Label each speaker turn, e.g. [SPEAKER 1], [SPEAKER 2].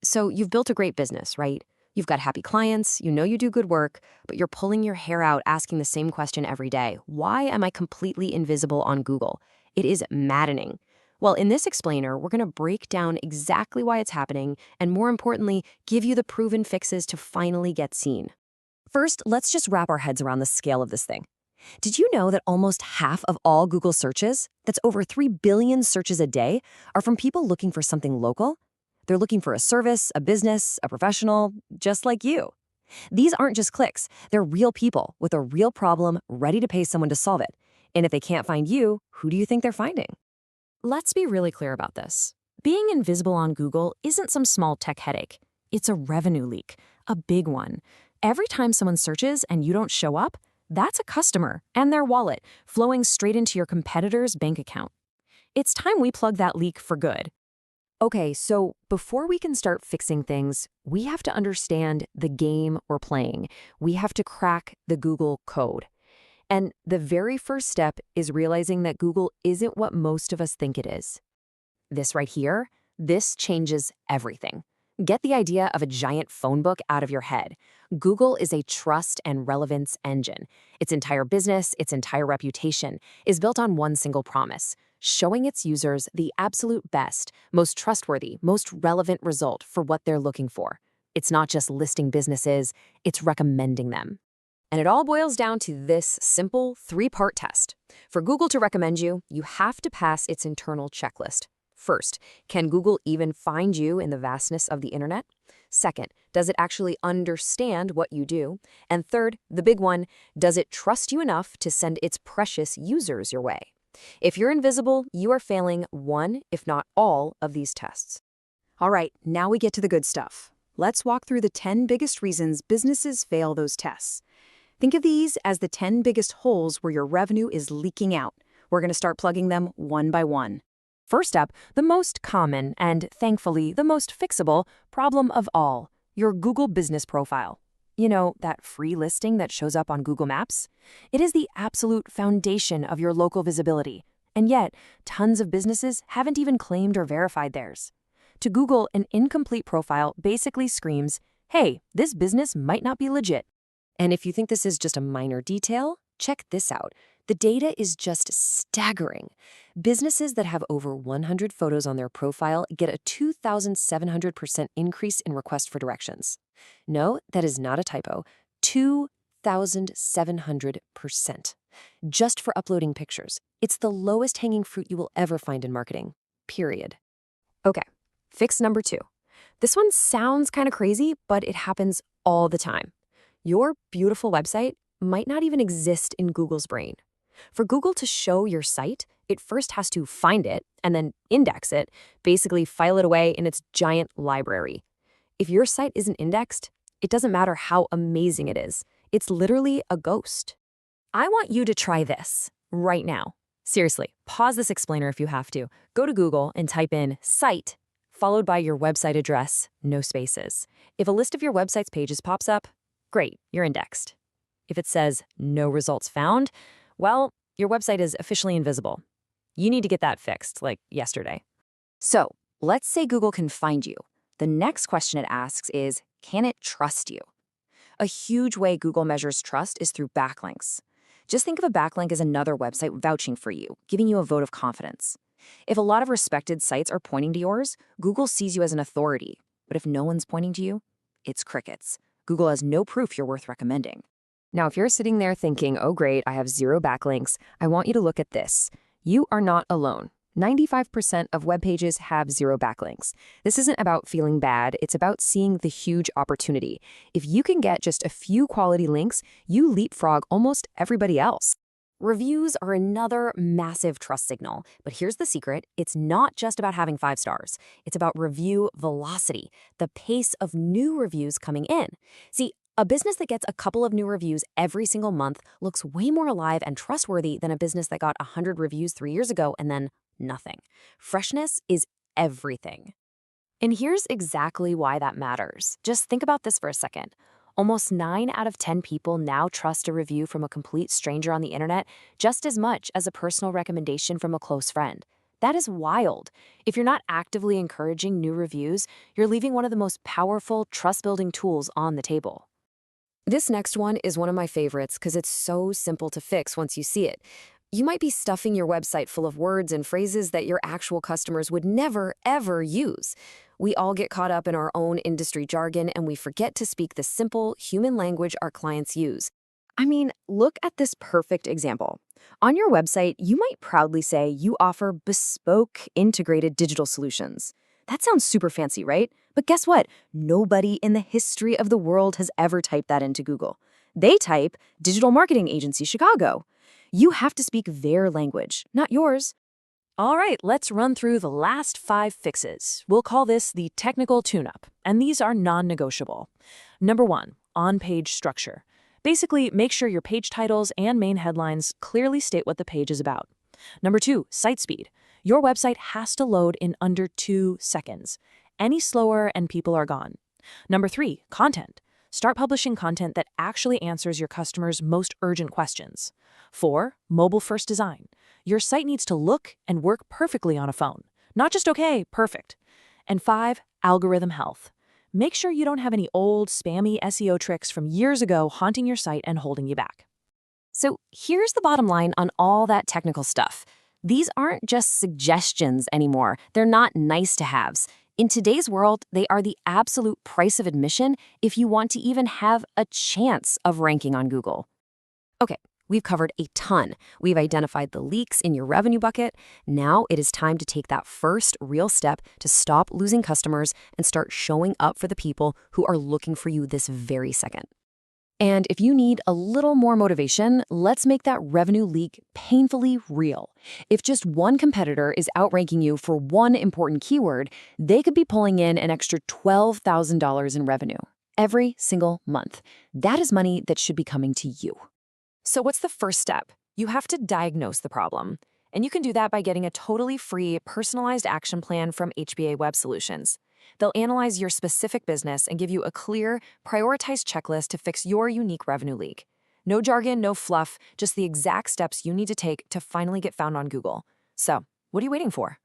[SPEAKER 1] So you've built a great business, right? You've got happy clients, you know you do good work, but you're pulling your hair out asking the same question every day. Why am I completely invisible on Google? It is maddening. Well, in this explainer, we're going to break down exactly why it's happening and, more importantly, give you the proven fixes to finally get seen. First, let's just wrap our heads around the scale of this thing. Did you know that almost half of all Google searches, that's over 3 billion searches a day, are from people looking for something local? They're looking for a service, a business, a professional, just like you. These aren't just clicks. They're real people with a real problem ready to pay someone to solve it. And if they can't find you, who do you think they're finding? Let's be really clear about this. Being invisible on Google isn't some small tech headache. It's a revenue leak, a big one. Every time someone searches and you don't show up, that's a customer and their wallet flowing straight into your competitor's bank account. It's time we plug that leak for good. Okay, so before we can start fixing things, we have to understand the game we're playing. We have to crack the Google code. And the very first step is realizing that Google isn't what most of us think it is. This right here, this changes everything. Get the idea of a giant phone book out of your head. Google is a trust and relevance engine. Its entire business, its entire reputation, is built on one single promise: showing its users the absolute best, most trustworthy, most relevant result for what they're looking for. It's not just listing businesses, it's recommending them. And it all boils down to this simple 3-part test. For Google to recommend you, you have to pass its internal checklist. First, can Google even find you in the vastness of the internet? Second, does it actually understand what you do? And third, the big one, does it trust you enough to send its precious users your way? If you're invisible, you are failing one, if not all, of these tests. All right, now we get to the good stuff. Let's walk through the 10 biggest reasons businesses fail those tests. Think of these as the 10 biggest holes where your revenue is leaking out. We're going to start plugging them one by one. First up, the most common and, thankfully, the most fixable problem of all, your Google business profile. You know, that free listing that shows up on Google Maps? It is the absolute foundation of your local visibility. And yet, tons of businesses haven't even claimed or verified theirs. To Google, an incomplete profile basically screams, hey, this business might not be legit. And if you think this is just a minor detail, check this out. The data is just staggering. Businesses that have over 100 photos on their profile get a 2,700% increase in request for directions. No, that is not a typo. 2,700%. Just for uploading pictures. It's the lowest hanging fruit you will ever find in marketing. Period. Okay, fix number 2. This one sounds kind of crazy, but it happens all the time. Your beautiful website might not even exist in Google's brain. For Google to show your site, it first has to find it and then index it, basically file it away in its giant library. If your site isn't indexed, it doesn't matter how amazing it is. It's literally a ghost. I want you to try this right now. Seriously, pause this explainer if you have to. Go to Google and type in site, followed by your website address, no spaces. If a list of your website's pages pops up, great, you're indexed. If it says no results found, well, your website is officially invisible. You need to get that fixed, like yesterday. So, let's say Google can find you. The next question it asks is, can it trust you? A huge way Google measures trust is through backlinks. Just think of a backlink as another website vouching for you, giving you a vote of confidence. If a lot of respected sites are pointing to yours, Google sees you as an authority. But if no one's pointing to you, it's crickets. Google has no proof you're worth recommending. Now, if you're sitting there thinking, oh great, I have 0 backlinks, I want you to look at this. You are not alone. 95% of web pages have 0 backlinks. This isn't about feeling bad, it's about seeing the huge opportunity. If you can get just a few quality links, you leapfrog almost everybody else. Reviews are another massive trust signal, but here's the secret. It's not just about having 5 stars. It's about review velocity, the pace of new reviews coming in. See, a business that gets a couple of new reviews every single month looks way more alive and trustworthy than a business that got 100 reviews 3 years ago and then nothing. Freshness is everything. And here's exactly why that matters. Just think about this for a second. Almost 9 out of 10 people now trust a review from a complete stranger on the internet just as much as a personal recommendation from a close friend. That is wild. If you're not actively encouraging new reviews, you're leaving one of the most powerful trust-building tools on the table. This next one is one of my favorites because it's so simple to fix once you see it. You might be stuffing your website full of words and phrases that your actual customers would never, ever use. We all get caught up in our own industry jargon and we forget to speak the simple human language our clients use. I mean, look at this perfect example. On your website, you might proudly say you offer bespoke integrated digital solutions. That sounds super fancy, right? But guess what? Nobody in the history of the world has ever typed that into Google. They type Digital Marketing Agency Chicago. You have to speak their language, not yours. All right, let's run through the last 5 fixes. We'll call this the technical tune-up, and these are non-negotiable. Number 1, on-page structure. Basically, make sure your page titles and main headlines clearly state what the page is about. Number 2, site speed. Your website has to load in under 2 seconds. Any slower and people are gone. Number 3, content. Start publishing content that actually answers your customers' most urgent questions. 4, mobile-first design. Your site needs to look and work perfectly on a phone. Not just okay, perfect. And 5, algorithm health. Make sure you don't have any old, spammy SEO tricks from years ago haunting your site and holding you back. So here's the bottom line on all that technical stuff. These aren't just suggestions anymore. They're not nice-to-haves. In today's world, they are the absolute price of admission if you want to even have a chance of ranking on Google. Okay, we've covered a ton. We've identified the leaks in your revenue bucket. Now it is time to take that first real step to stop losing customers and start showing up for the people who are looking for you this very second. And if you need a little more motivation, let's make that revenue leak painfully real. If just one competitor is outranking you for one important keyword, they could be pulling in an extra $12,000 in revenue every single month. That is money that should be coming to you. So what's the first step? You have to diagnose the problem. And you can do that by getting a totally free, personalized action plan from HBA Web Solutions. They'll analyze your specific business and give you a clear, prioritized checklist to fix your unique revenue leak. No jargon, no fluff, just the exact steps you need to take to finally get found on Google. So, what are you waiting for?